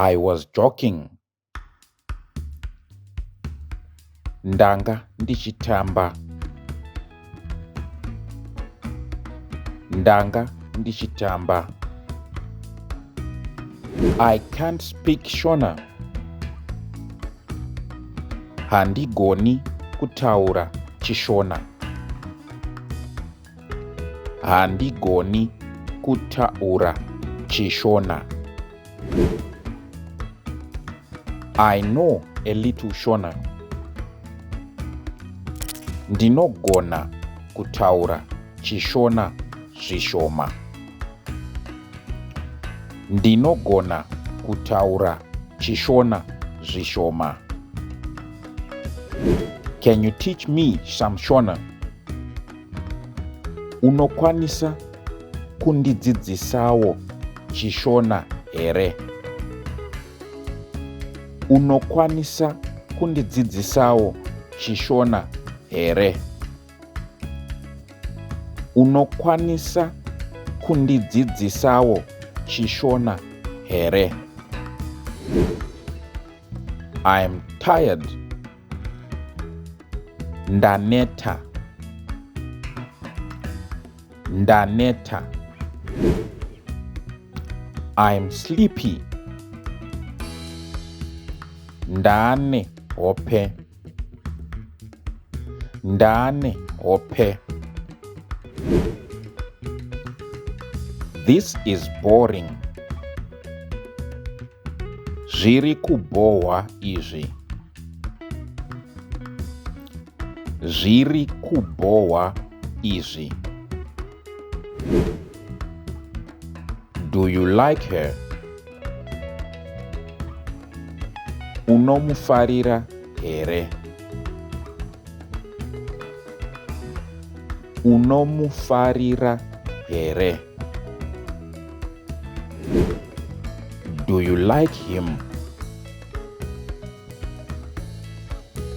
I was joking. Ndanga ndichitamba. Ndanga ndichitamba. I can't speak Shona. Handigoni kutaura chishona. Handigoni kutaura chishona. I know a little Shona. Ndinogona kutaura chishona zvishoma. Ndinogona kutaura chishona zvishoma. Can you teach me some Shona? Unokwanisa kundidzidzisawo chishona here? Unokwanisa kundidzidzisawo chishona here? Unokwanisa kundidzidzisawo chishona here? I'm tired. Ndaneta. Ndaneta. I'm sleepy. Ndane hope. Ndane hope. This is boring. Zviri kubohwa izvi. Zviri kubohwa izvi. Do you like her? Unomufarira here? Unomufarira here? Do you like him?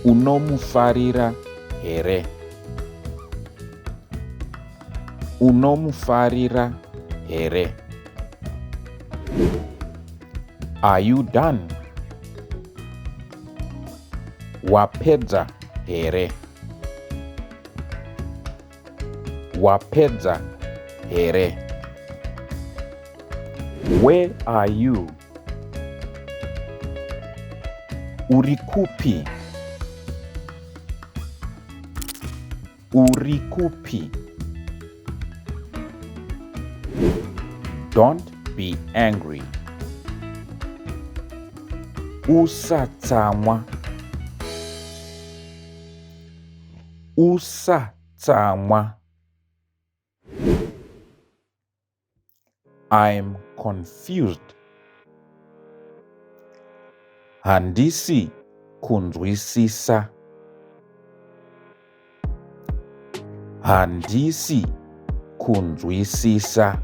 Unomufarira here? Unomufarira here? Are you done? Wapedza here? Wapedza here? Where are you? Uri kupi? Uri kupi? Don't be angry. Usatsamwa. Usatsamwa. I'm confused. Handisi kunzwisisa. Handisi kunzwisisa.